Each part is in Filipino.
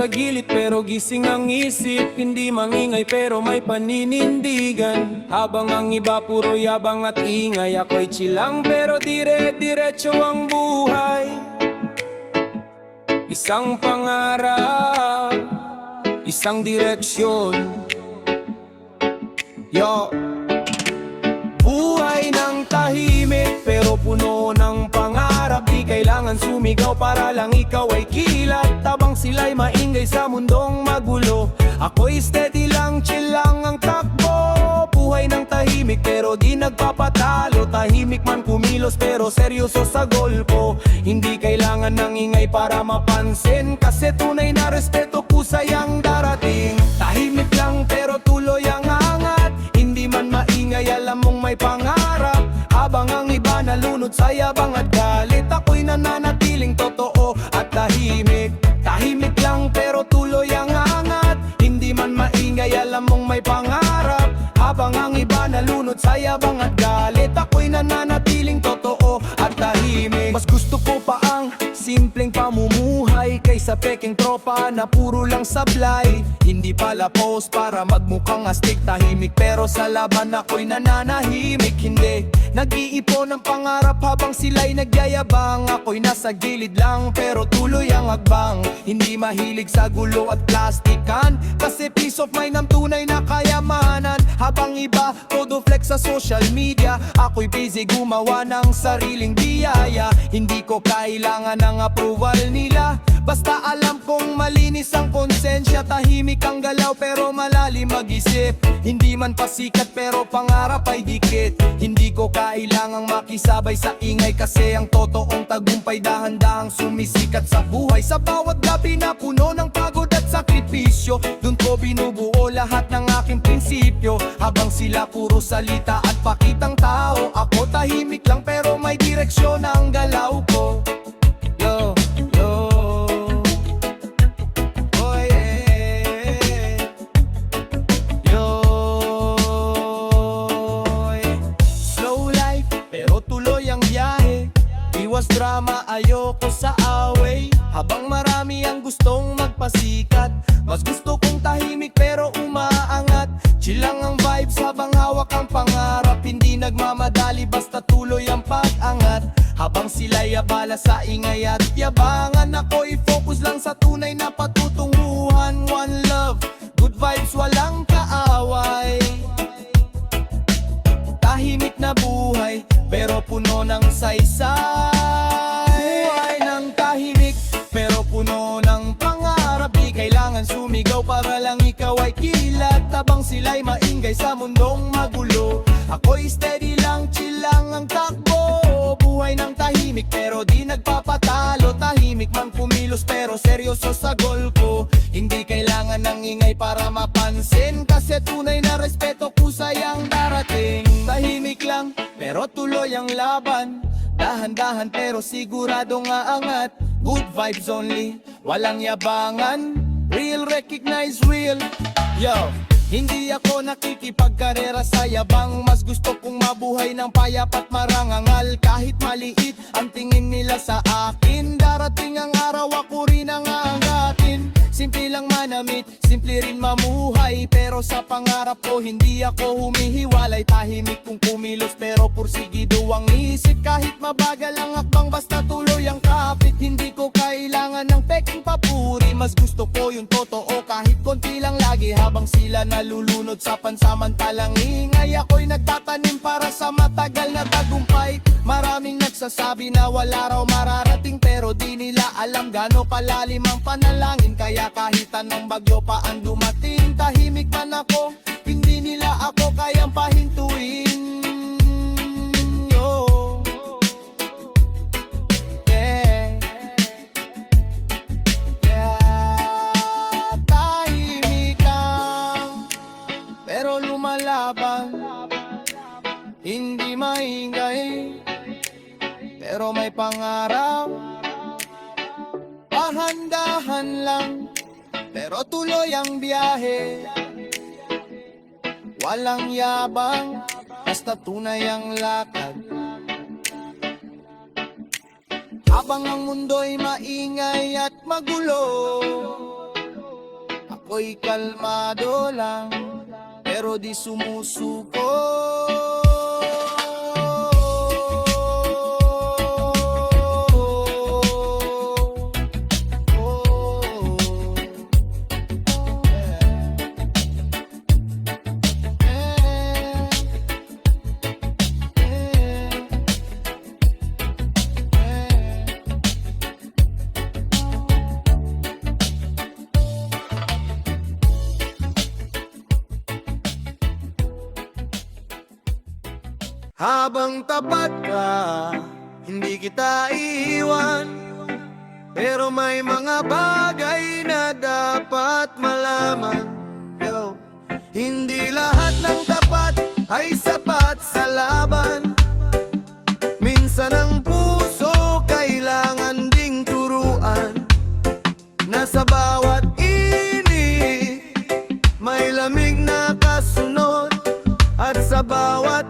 sa gilid pero gising ang isip. Hindi mangingay pero may paninindigan. Habang ang iba puro yabang at ingay, ako'y chilang pero dire-diretso ang buhay. Isang pangarap, isang direksyon. Yo, buhay ng tahimik pero puno ng pangarap. Di kailangan sumigaw para lang ikaw ay kilat. Tabang sila'y maingay sa mundong magulo, ako'y steady lang, chill lang ang takbo. Buhay ng tahimik pero di nagpapatalo. Tahimik man kumilos pero seryoso sa golpo. Hindi kailangan ng ingay para mapansin, kasi tunay na respeto kusay ang darating. Tahimik lang pero tuloy ang angat. Hindi man maingay, alam mong may pangarap. Habang ang iba nalunod sa yabang at galit, ako'y nananatiling totoo at tahimik. Tahimik lang pero tuloy ang angat. Hindi man maingay, alam mong may pangarap. Habang ang iba nalunod sa yabang at galit, ako'y nananatiling totoo at tahimik. Mas gusto ko pa ang simpleng pamumuhay kaysa peking tropa na puro lang sablay. Hindi pala pose para magmukhang astig. Tahimik pero sa laban ako'y nananahimik. Hindi nag-iipon ng pangarap habang sila'y nagyayabang. Ako'y nasa gilid lang pero tuloy ang agbang. Hindi mahilig sa gulo at plastikan, kasi peace of mind ang tunay na kayamanan. Habang iba todo flex sa social media, ako'y busy gumawa ng sariling biyaya. Hindi ko kailangan ng approval nila, basta alam kong malinis ang konsensya. Tahimik ang galaw pero malalim mag-isip. Hindi man pasikat pero pangarap ay dikit. Hindi ko kailangang makisabay sa ingay, kasi ang totoong tagumpay dahan-dahang sumisikat sa buhay. Sa bawat gabi na puno ng pagod at sakripisyo, dun ko binubuo lahat ng aking prinsipyo. Habang sila puro salita at pakitang tao, ako tahimik lang pero may direksyon ang galaw ko. Yo, yo, oh yeah. Yo, slow life pero tuloy ang biyahe. Iwas drama, ayoko sa away. Habang marami ang gustong magpasikat, mas gusto kong tahimik pero umaangat. Chill lang ang vibes habang hawak ang pangarap. Hindi nagmamadali basta tuloy ang pag-angat. Habang sila'y abala sa ingay at yabangan, ako'y focus lang sa tunay na patutunguhan. One love, good vibes, walang kaaway. Tahimik na buhay pero puno ng saysay. Buhay ng tahimik pero puno ng pangarap. Di kailangan sumigaw para lang ikaw ay kilat. Tabang sila'y maingay sa mundong magulo, ako'y steady lang, chill lang ang takbo. Buhay ng tahimik pero di nagpapatalo. Tahimik man kumilos pero seryoso sa goal ko. Hindi kailangan ng ingay para mapansin, kasi tunay na respeto kusay ang darating. Tahimik lang pero tuloy ang laban. Dahan-dahan pero siguradong aangat. Good vibes only, walang yabangan. Real, recognize real. Yo, hindi ako nakikipagkarera sa yabang. Mas gusto kong mabuhay ng payapat marangangal. Kahit maliit ang tingin nila sa akin, darating ang araw ako rin ang aangatin. Simple lang manamit, simple rin mamuhay, pero sa pangarap ko hindi ako humihiwalay. Tahimik kung kumilos pero pursigido ang isip. Kahit mabagal ang akbang basta tuloy ang kapit. Hindi ko kailangan ng peking papuri, mas gusto ko yung totoo kahit konti lang lagi. Habang sila nalulunod sa pansamantalang ingay, ako'y nagtatanim para sa matagal na tagumpay. Maraming nagsasabi na wala raw mararating, pero di nila alam gaano kalalim ang panalangin. Kaya kahit anong bagyo pa ang dumating, tahimik man ako, hindi nila ako kayang pahintuin. Yo, yeah, yeah. Tahimik lang pero lumalaban. Hindi maingay pero may pangarap. Dahan-dahan lang pero tuloy ang biyahe. Walang yabang basta tunay ang lakad. Habang ang mundo'y maingay at magulo, ako'y kalmado lang, pero di sumusuko. Habang tapat ka, hindi kita iiwan, pero may mga bagay na dapat malaman. Yo, hindi lahat ng tapat ay sapat sa laban. Minsan ang puso kailangan ding turuan, na sa bawat init may lamig na kasunod, at sa bawat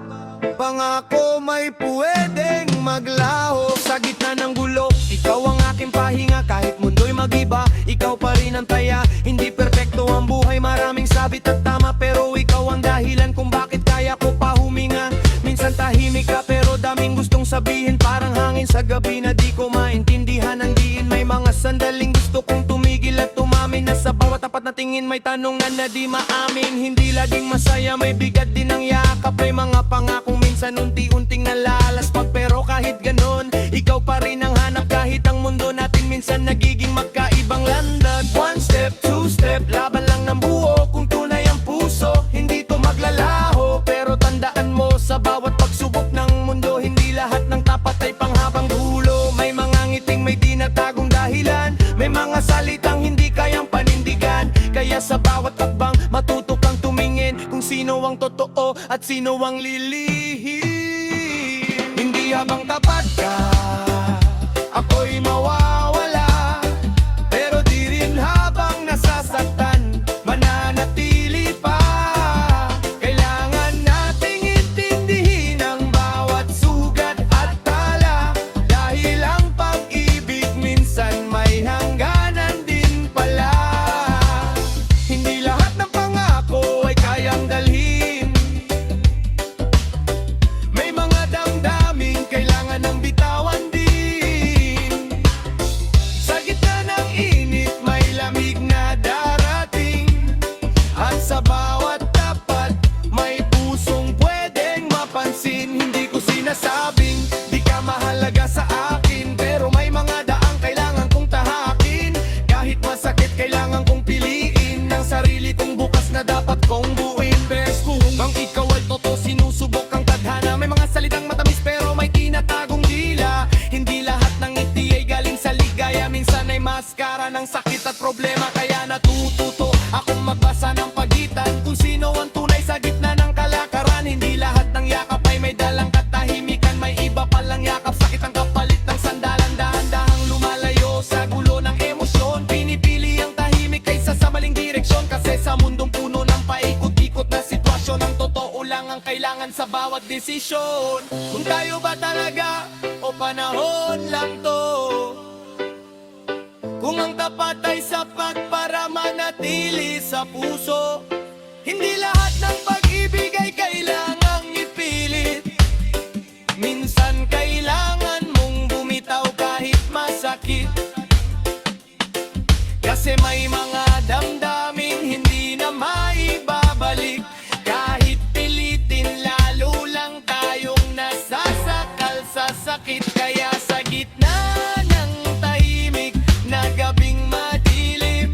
pangako may puwedeng maglaho. Sa gitna ng gulo, ikaw ang aking pahinga. Kahit mundo'y mag-iba, ikaw pa rin ang taya. Hindi perpekto ang buhay, maraming sabit at tama, pero ikaw ang dahilan kung bakit kaya ko pa huminga. Minsan tahimik ka pero daming gustong sabihin, parang hangin sa gabi na di ko maintindihan ang diin. May mga sandaling gusto kong tumigil at umamin, na sa bawat tapat na tingin may tanungan na di maamin. Hindi laging masaya, may bigat din ang yakap. May mga pangakong minsan unti-unting nalalaspak, pero kahit ganon, ikaw pa rin ang hanap. Kahit ang mundo natin minsan nagiging magkaibang landag. One step, two step, laban lang ng buo. Kung tunay ang puso, hindi to maglalaho. Pero tandaan mo, sa bawat pagsubok ng mundo, hindi lahat ng tapat ay panghabang dulo. May mga ngiting may tinatagong dahilan, may mga salitang hindi kayang panindigan. Kaya sa bawat takbang, matuto kang tumingin kung sino ang totoo at sino ang lilihim. Hindi habang tapat ka, ako'y mawawala, pero di rin habang nasasaktan, mananatili pa. Kailangan nating intindihin ang bawat sugat at tala, dahil ang pag-ibig minsan may hangganan din pala. Hindi lahat ng pangako ay kayang dalhin, may mga damdaming kailangan ng bitawan din. Sa gitna ng init may lamig na darating, at sa bawat tapat may pusong pwedeng mapansin. Hindi ko sinasabing di ka mahalaga sa akin, pero may mga daang kailangan kong tahakin. Kahit masakit kailangan kong piliin, ng sarili kong bukas na dapat kong buuin. Best kung ikaw ay totoo, sinusubok ang tadhana. May mga salitang matamis pero may tinatagong dila. Hindi lahat ng ngiti ay galing sa ligaya, minsan ay maskara ng sakit at problema. Kaya natututo akong magbasa ng pagitan, kung sino ang tunay sa gitna ng kalakaran. Hindi lahat ng yakap ay may dalang katahimikan, may iba palang yakap, sakit ang kapalit ng sandalan. Dahan-dahang lumalayo sa gulo ng emosyon, pinipili ang tahimik kaysa sa maling direksyon. Kasi sa mundong puno ng paikot-ikot na sitwasyon, ang totoo lang ang kailangan sa bawat desisyon. Kung tayo ba talaga o panahon lang to, kung ang tapat ay sapat para manatili sa puso. Hindi lahat ng pag-ibig ay kailangang ipilit, minsan kailangan mong bumitaw kahit masakit. Kasi may mga damdaming hindi na maibabalik, kahit pilitin lalo lang tayong nasasakal sa sakit. Kaya sa gitna ng tahimik na gabing madilim,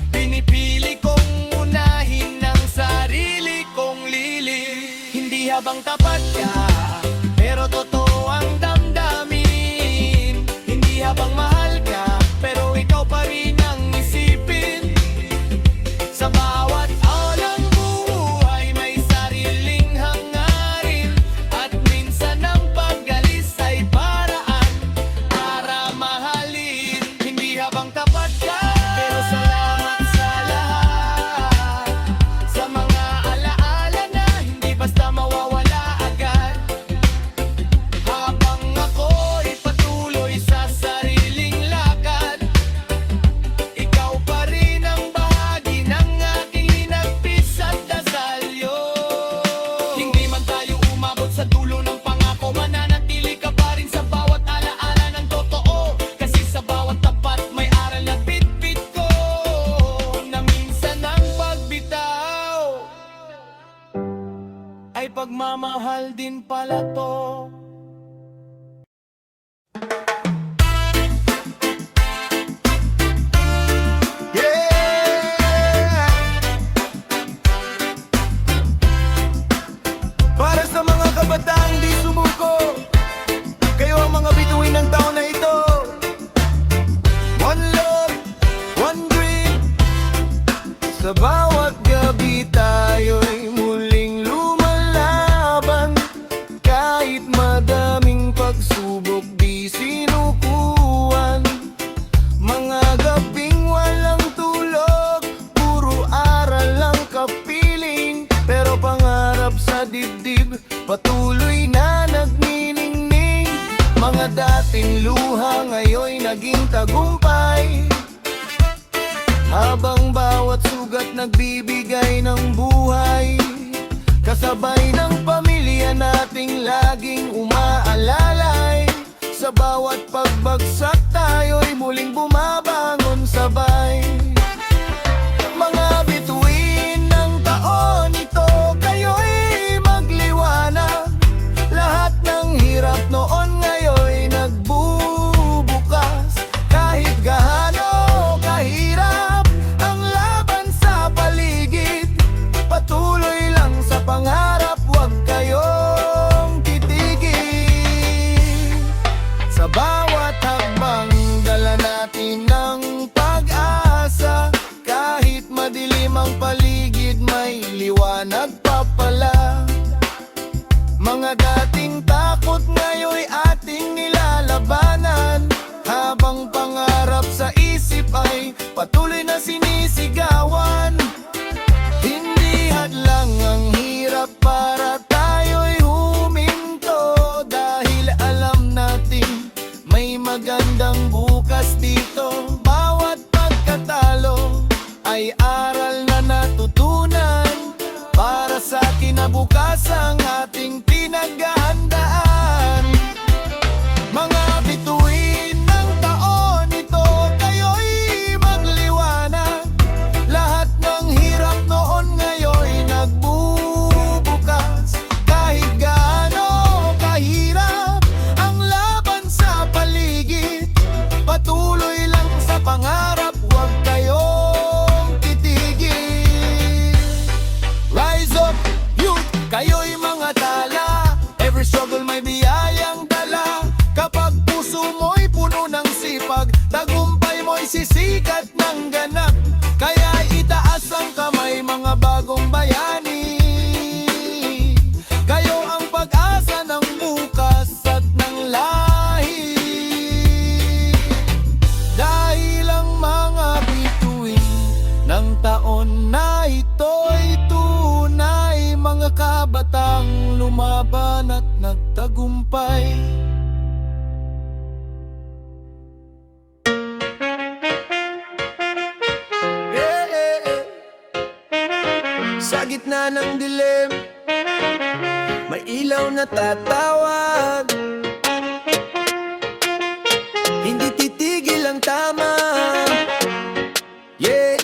pinipili kong unahin ng sarili kong lilim. Hindi habang tapat ka, pero totoo ang damdamin. Hindi habang mahal ka, pero ikaw pa rin ang isipin. Sa bawat awlang buhay may sariling hangarin, at minsan ang pag-alis ay paraan para mahalin. Hindi habang tapat ka, pero salamat sa lahat, sa mga alaala na hindi basta mawawala agad. Habang ako'y patuloy sa sariling lakad, ikaw pa rin ang bahagi may pagmamahal din pala to. Para sa mga kabataang di sumuko, kayo ang mga bituin ng taon na ito. One love, one dream. Sa bawat gabi tayo'y muling lumalaban. Kahit madaming pagsubok di sinukuan. Mga gabing walang tulog, puro aral lang kapiling. Pero pangarap sa dibdib, patuloy na nagniningning. Mga dating luha ngayon'y naging tagumpay. Habang bawat sugat nagbibigay ng buhay, kasabay ng pamilya nating laging umaalalay. Sa bawat pagbagsak tayo'y muling bumabangon sabay. Mga bituin ng taon ito, kayo'y magliwanag. Lahat ng hirap noon ngayon'y nagbubukas. Kahit gaano kahirap ang laban sa paligid, patuloy lang sa pangarap, huwag kayong titigil. Sa bawat hakbang dala natin ng pag-asa. Kahit madilim ang paligid, may liwanag pa pala. Mga dating takot ngayon'y ating nilalabanan. Habang pangarap sa isip ay patuloy na sinisigawan. Hindi hadlang ang hirap para tayo'y huminto. Dahil alam natin may magandang bukas dito. Bawat pagkatalo ay aral na natutunan para sa kinabukasang ating pinaghahandaan. Mga bituin ng taon ito, kayo'y magliwanag. Lahat ng hirap noon ngayon'y nagbubukas. Kahit gaano kahirap ang laban sa paligid, patuloy lang sa pangarap, huwag kayong titigil. Rise up, youth, kayo'y mga tala. Every struggle may biyayang dala. Kapag puso mo'y puno ng sipag, tagumpay mo'y sisikat ng ganap. Kaya itaas ang kamay mga bagong bayani. Kayo ang pag-asa ng bukas at ng lahi. Dahil ang mga bituin ng taon na ito'y tunay. Mga kabatang lumaban at nagtagumpay. Sa gitna ng dilim, may ilaw na tatawag. Hindi titigil ang tama. Yeah,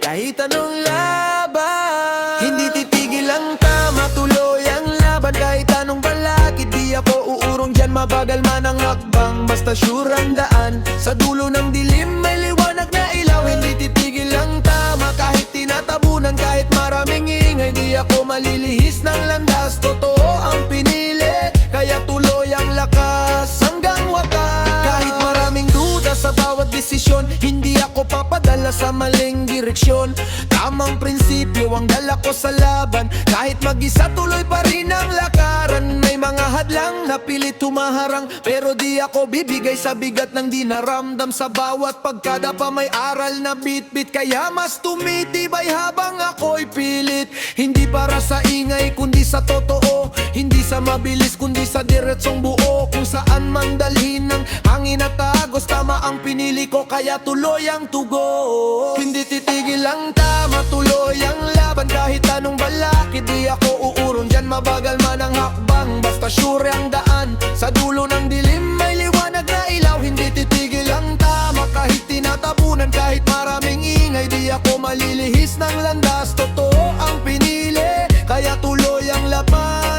kahit anong laban. Hindi titigil ang tama, tuloy ang laban. Kahit anong balakid, di ako uurong dyan. Mabagal man ang hakbang, basta sure ang daan. Sa dulo ng dilim, may liwanag na ilaw. Hindi titigil ang tama, kahit tinatabunan, kahit maraming ingay, di ako malilihis ng landas. Totoo ang pinili, kaya tuloy ang lakas hanggang wakas. Kahit maraming duda sa bawat desisyon, hindi ako papadala sa maling direksyon. Tamang prinsipyo ang dala ko sa laban. Kahit mag-isa, tuloy pa rin ang lakaran. May mga hadlang na pilit humaharang, pero di ako bibigay sa bigat ng di naramdam. Sa bawat pagkadapa may aral na bit-bit, kaya mas tumitibay habang ako'y pilit. Hindi para sa ingay kundi sa totoo, hindi sa mabilis kundi sa diretsong buo. Kung saan man dalhin ng hangin at agos, tama ang pinili ko, kaya tuloy ang tugon. Hindi titigil ang tama, tuloy ang laban. Kahit anong balakid, di ako uurong dyan. Mabagal man ang hakbang, basta sure ang daan. Sa dulo ng dilim may liwanag na ilaw. Hindi titigil ang tama, kahit tinatabunan, kahit maraming ingay, di ako malilihis ng landas. Totoo ang pinili, kaya tuloy ang laban.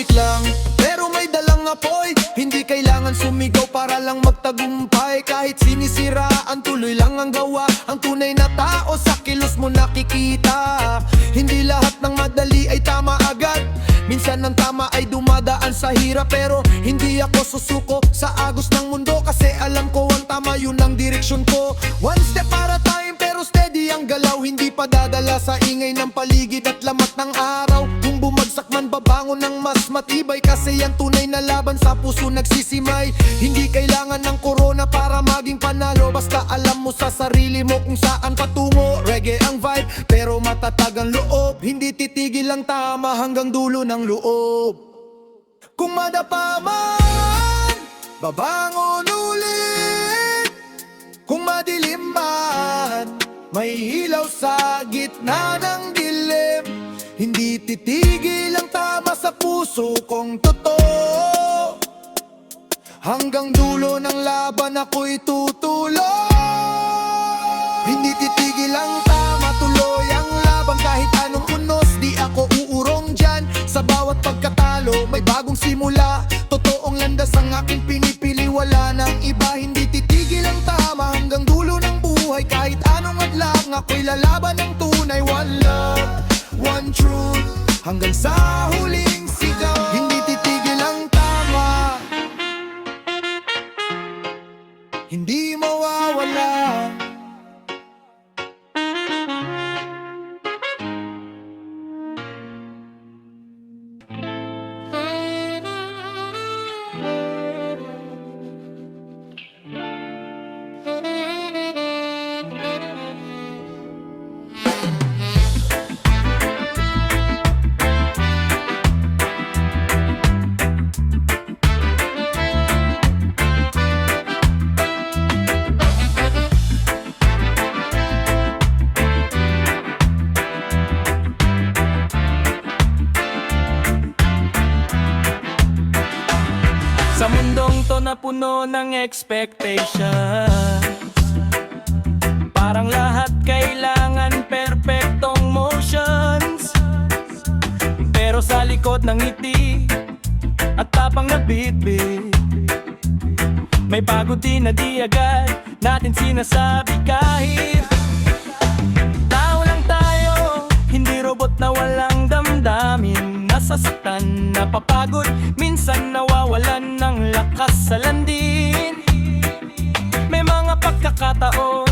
tahimik lang pero may dalang apoy. Hindi kailangan sumigaw para lang magtagumpay. Kahit sinisiraan, tuloy lang ang gawa. Ang tunay na tao sa kilos mo nakikita. Hindi lahat ng madali ay tama agad. Minsan ang tama ay dumadaan sa hirap. Pero hindi ako susuko sa agos ng mundo, kasi alam ko ang tama, yun ang direksyon ko. One step at a time pero steady ang galaw. Hindi pa dadala sa ingay ng paligid at lamat ng araw. Kung bumagsak man, babangon ng mas matibay, kasi ang tunay na laban sa puso nagsisimay. Hindi kailangan ng corona para maging panalo. Basta alam mo sa sarili mo kung saan patungo. Reggae ang vibe pero matatag ang loob. Hindi titigil ang tama hanggang dulo ng loob. Kung madapa man, babangon ulit. Kung madilim man, may ilaw sa gitna ng dilim. Hindi titigil ang tama sa puso kong totoo. Hanggang dulo ng laban ako'y tutuloy. Hindi titigil ang tama, tuloy ang laban. Kahit anong unos, di ako uurong dyan. Sa bawat pagkatalo, may bagong simula. Totoong landas ang aking pinipili, wala nang iba. Hindi titigil ang tama hanggang dulo ng buhay. Kahit anong adlang, ako'y lalaban ng tunay. One love, one truth, hanggang sa huling sigaw. Hindi titigil ang tama, hindi mawawala. Sa mundong to na puno ng expectations, parang lahat kailangan perfectong motions. Pero sa likod ng ngiti at tapang na bitbit, may pagod din na di agad natin sinasabi. Kahit tao lang tayo, hindi robot na walang damdamin. Nasasaktan, napapagod, minsan nawawalan ng lakas sa landin. May mga pagkakataon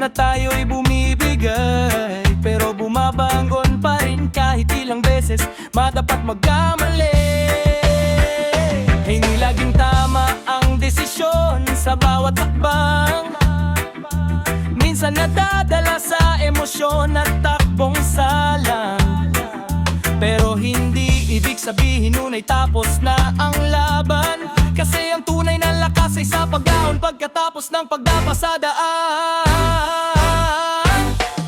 na tayo'y bumibigay, pero bumabangon pa rin kahit ilang beses madapat magkamali. Hindi laging tama ang desisyon sa bawat hakbang. Minsan nadadala sa emosyon at takbong salang. Pero hindi ibig sabihin nun ay tapos na ang laban, kasi ang tunay na lakas ay sa pag-ahon pagkatapos ng pagdapa sa daan.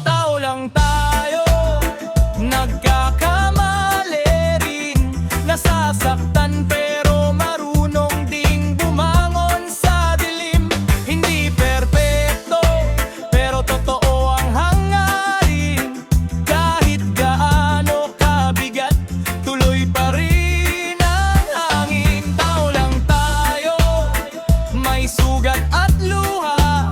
Tao lang tayo, nagkakamali rin, nasasaktan pero marunong ding bumangon sa dilim. Hindi perpekto pero totoo ang hangarin. Kahit gaano kabigat, tuloy pa rin ang hangin. Tao lang tayo, may sugat at luha,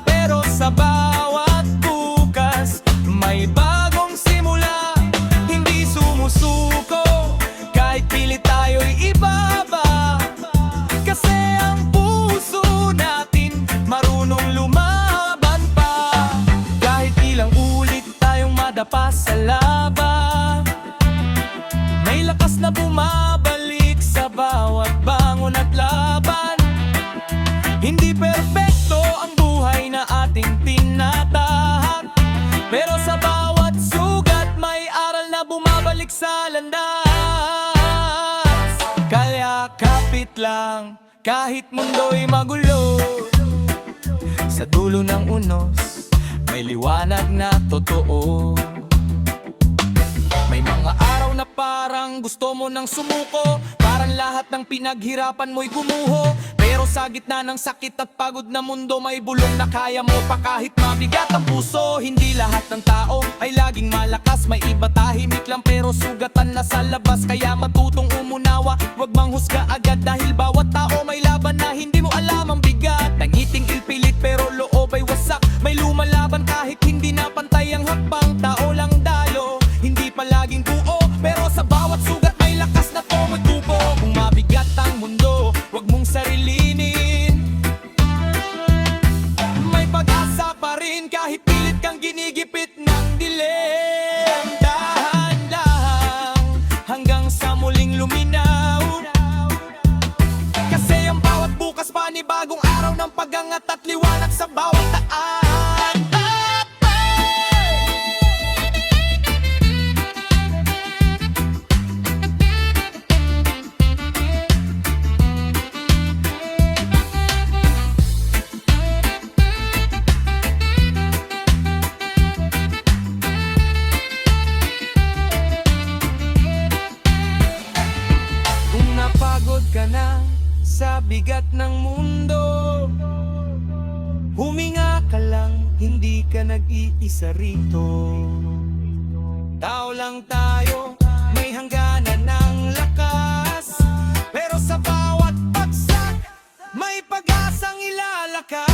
pero sa bawat bukas may bagong simula. Hindi sumusuko kahit pilit tayo'y ibaba, kasi ang puso natin marunong lumaban pa. Kahit ilang ulit tayong madapa sa laban, may lakas na bumabalik sa bawat bangon at laban. Hindi perpekto ang buhay na ating tinatahak, pero sa bawat sugat may aral na bumabalik sa landas. Kaya kapit lang kahit mundo'y magulo, sa dulo ng unos may liwanag na totoo. May mga araw na parang gusto mo nang sumuko, parang lahat ng pinaghirapan mo'y gumuho. Pero sa gitna ng sakit at pagod na mundo, may bulong na kaya mo pa kahit mabigat ang puso. Hindi lahat ng tao ay laging malakas, may iba tahimik lang pero sugatan na sa labas. Kaya matutong umunawa, wag manghusga agad, dahil bawat tao may laban na hindi mo alam ang bigat. Tangiting ilpilit pero loob ay wasak, may lumalaban kahit hindi na pantay ang hakbang. Tao lang dalo, hindi palaging buo, pero sa bawat sugat may lakas na tumutubo. Kung mabigat ang mundo, wag mong sarilinin, may pag-asa pa rin kahit pilit kang ginigipit ng dilim. Dahan lang hanggang sa muling luminaw, kasi ang bawat bukas panibagong araw ng pag-angat at liwanag sa bawat daan. Kung napagod ka na sa bigat ng mundo, huminga ka lang, hindi ka nag-iisa rito. Tao lang tayo, may hangganan ng lakas, pero sa bawat bagsak, may pag-asang ilalakas.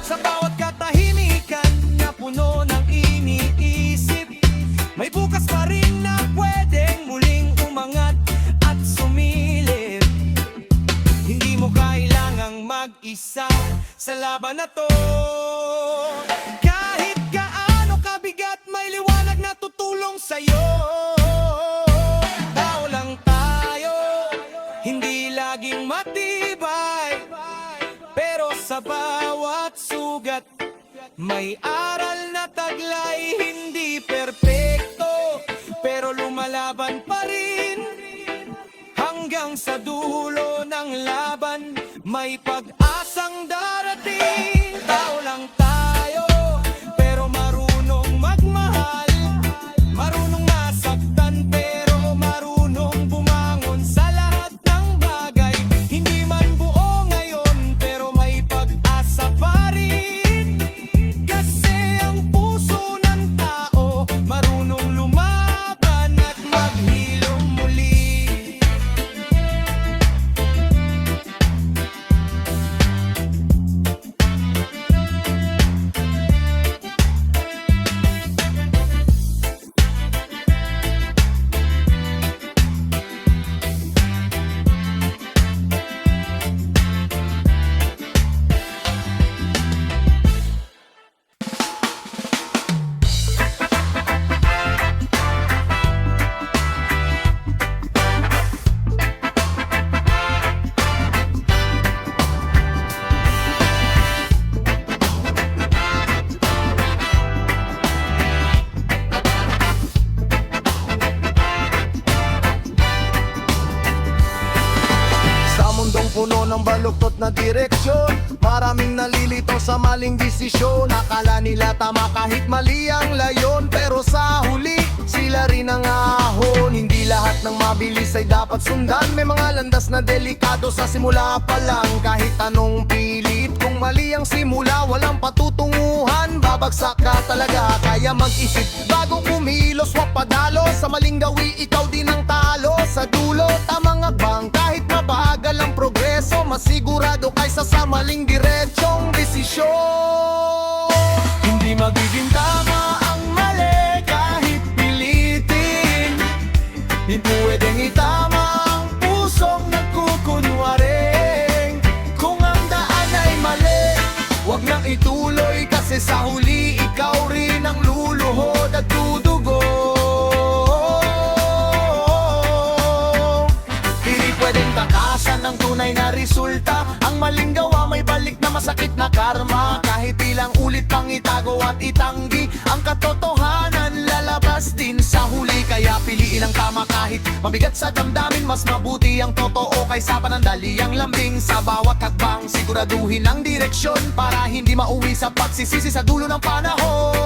Sa bawat katahimikan na puno ng iniisip, may bukas pa rin na pwedeng muling umangat at sumilip. Hindi mo kailangang mag-isa sa laban na to. Kahit gaano kabigat, may liwanag na tutulong sa'yo. Tao lang tayo, hindi laging matibay, pero sa bawat sugat, may aral na taglay. Hindi perpekto, pero lumalaban pa rin. Hanggang sa dulo ng laban, may pag-asang darating. Tao lang tayo, pero marunong magmahal, marunong masaktan, pero marunong bumangon sa lahat ng bagay. Hindi man buo ngayon, pero may pag-asa pa rin. Kasi ang puso ng tao marunong lumaban at maghilom muli. Puno ng baluktot na direksyon, maraming nalilito sa maling desisyon. Akala nila tama kahit mali ang layon, pero sa huli sila rin ang ahon. Hindi lahat ng mabilis ay dapat sundan, may mga landas na delikado sa simula pa lang. Kahit anong pilit, kung mali ang simula, walang patutunguhan, babagsak ka talaga. Kaya mag-isip bago kumilos, wag padalo sa maling gawi, ikaw din ang talo. Sa dulo, tamang akbang kahit mabagal ang progreso, masigurado kaysa sa maling diretsong desisyon. Hindi magiging tama ang mali kahit pilitin, Di pwedeng itama ang pusong nagkukunwaring. Kung ang daan ay mali, wag nang ituloy, kasi sa huli ikaw rin ang luluhod at dudugo. Hindi pwedeng takasan ng tunay na resulta, ang maling gawa may balik na masakit na karma. Kahit ilang ulit pang itago at itanggi, ang katotohanan lalabas din sa huli. Kaya piliin ang tama kahit mabigat sa damdamin, mas mabuti ang totoo kaysa panandali ang lambing. Sa bawat hakbang siguraduhin ang direksyon, para hindi mauwi sa pagsisisi sa dulo ng panahon.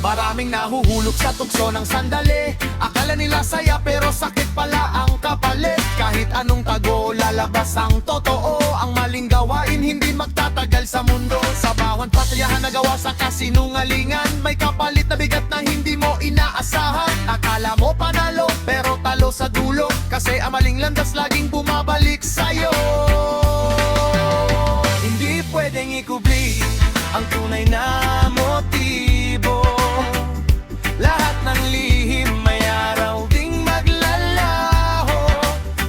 Maraming nahuhulog sa tukso ng sandali. Akala nila saya pero sakit pala ang kapalit. Kahit anong tago, lalabas ang totoo. Ang maling gawain hindi magtatagal sa mundo. Sa bawat patryahan na gawa sa kasinungalingan, may kapalit na bigat na hindi mo inaasahan. Akala mo panalo pero talo sa dulo, kasi ang maling landas laging bumabalik sa'yo. Hindi pwedeng ikubli ang tunay na motibo. Lahat ng lihim may araw ding maglalaho.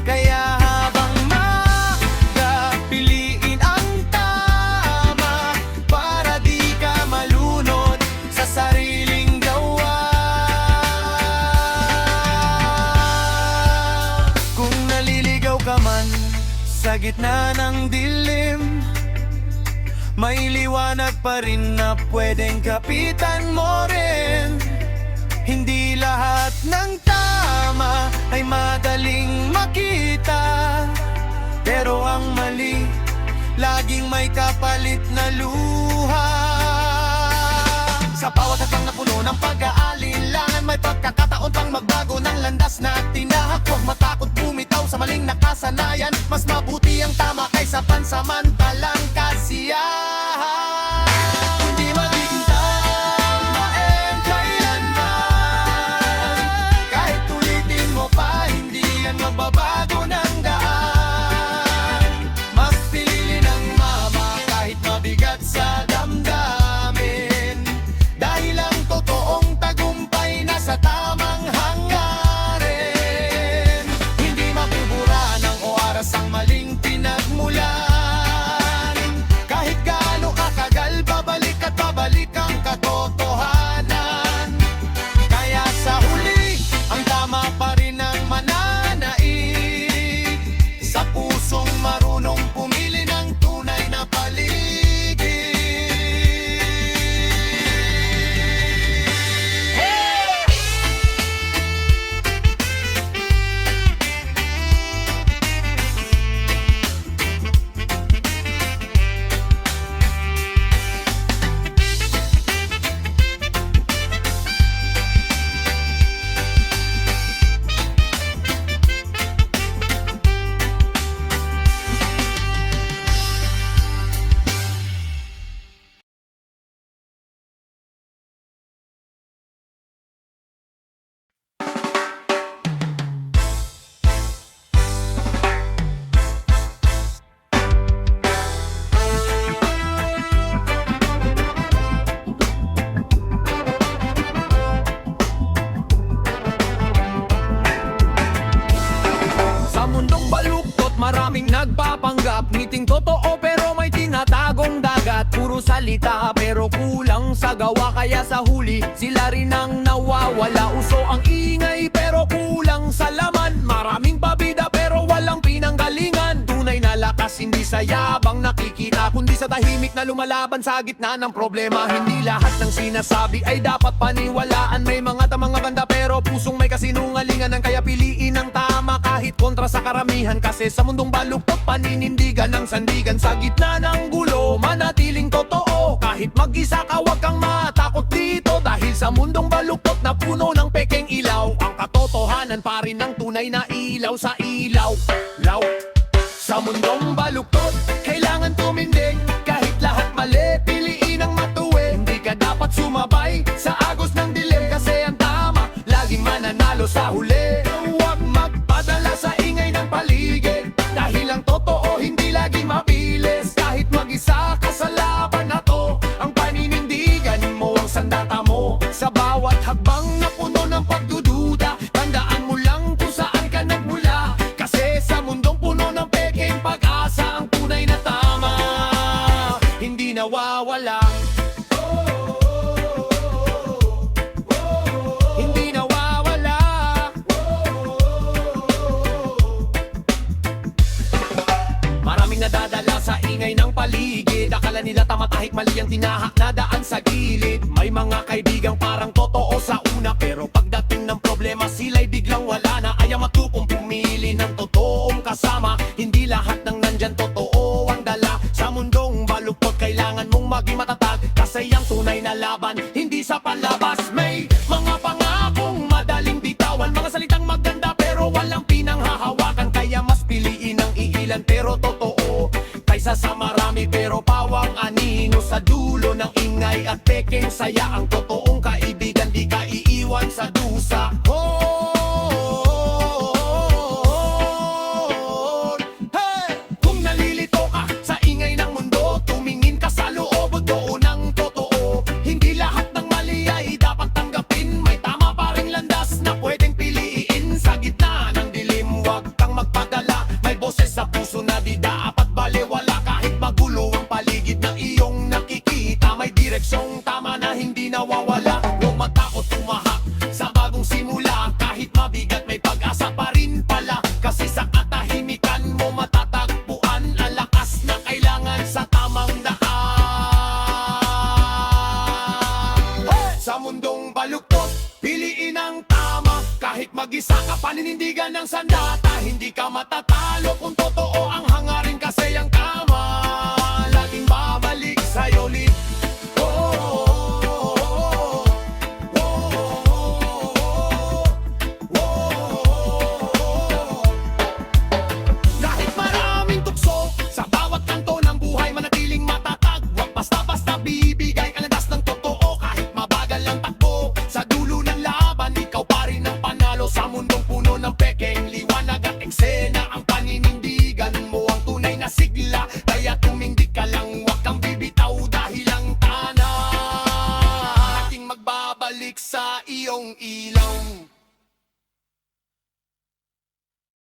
Kaya habang maaga, piliin ang tama para di ka malunod sa sariling gawa. Kung naliligaw ka man sa gitna ng dilim, may liwanag pa rin na pwedeng kapitan mo rin. Hindi lahat ng tama ay madaling makita, pero ang mali, laging may kapalit na luha. Sa bawat hatang na puno ng pag-aalilangan, may pagkakataon pang magbago ng landas na tinahak. Huwag matakot bumitaw sa maling nakasanayan. Mas mabuti ang tama kaysa pansamantalang kasiyahan. Hindi magiging tama kailanman. Kahit ulitin mo pa, hindi yan magbabago ng daan. Mas pinili ng mama kahit mabigat sa damdamin, dahil ang totoong tagumpay na sa tamang hangarin. Hindi mabubura ng oras ang maling pinagmulan. Kahit gaano kakagal, babalik at babalik ang katotohanan. Kaya sa huli, ang tama pa rin ang mananaig sa pusong marunong pumili ng tunay na paligid. Maraming nagpapanggap, ngiting totoo pero may tinatagong dagat. Puro salita pero kulang sa gawa, kaya sa huli sila rin ang nawawala. Uso ang ingay pero kulang sa laman. Maraming pabida pero walang pinanggalingan. Tunay na lakas hindi sa yabang nakikita, kundi sa tahimik na lumalaban sa gitna ng problema. Hindi lahat ng sinasabi ay dapat paniwalaan. May mga tamang banda pero pusong may kasinungalingan. Ang kaya piliin ang tama kahit kontra sa karamihan, kasi sa mundong baluktot paninindigan ng sandigan. Sa gitna ng gulo, manatiling totoo. Kahit mag-isa ka, wag kang matakot dito, dahil sa mundong baluktot na puno ng pekeng ilaw, ang katotohanan pa rin ang tunay na ilaw sa ilaw. Law. Sa mundong baluktot, kailangan tumindig. Kahit lahat mali, piliin ang matuwid. Hindi ka dapat sumabay sa agos ng dilim, kasi ang tama laging mananalo sa huli. Huwag magpadala sa ingay ng paligid, dahil ang totoo hindi laging mabilis. Kahit mag-isa ka sa laban na to, ang paninindigan mo ang sandata mo. Sa bawat hakbang na puno ng pagdududa, tandaan mo lang kung saan ka nagmula, kasi sa mundong puno ng peking pag-asa, ang tunay na tama hindi nawawala. Hindi nawawala. Maraming nadadala sa ingay ng paligid, akala nila tamatahik, mali ang tinahak na daan sa gilid. May mga kaibigang parang totoo sa una, pero pagdating ng problema sila'y biglang wala na. Ayaw matupong pumili ng totoong kasama, hindi lahat ng nandyan totoo ang dala. Sa mundong baluktot kailangan mong maging matatag, kasi ang tunay na laban hindi sa palabas. sa dulo ng ingay at pekeng saya. Ang totoong kaibigan di ka iiwan sa dusa. Hey! Kung nalilito ka sa ingay ng mundo, tumingin ka sa loob, doon ang totoo. Hindi lahat ng mali ay dapat tanggapin. May tama pa ring landas na pwedeng piliin. Sa gitna ng dilim, huwag kang magpadala. May boses sa puso na di dapat balewala. Kahit magulo ang paligid na iyong nakikita, may direksyong tama na hindi nawawala. Huwag matakot tumahak sa bagong simula. Kahit mabigat, may pag-asa pa rin pala. Kasi sa katahimikan mo matatagpuan ang lakas na kailangan sa tamang daan. Sa mundong baluktot, piliin ang tama. Kahit mag-isa ka, paninindigan ng sandata. Hindi ka matatalo kung totoo ang hangarin. Kasi ang tama laging babalik sa'yo ulit. Kahit maraming tukso sa bawat kanto ng buhay, manatiling matatag. Huwag basta-basta bibigay ang landas ng totoo. Kahit mabagal ang takbo sa dulo ng laban, ikaw pa rin ang panalo. Sa mundong puno ng pekeng liwanag at eksena, ang paninindigan mo ang tunay na sigla. Kaya tumindig ka lang, huwag kang bibitaw dahil ang tana ating magbabalik sa iyong ilaw.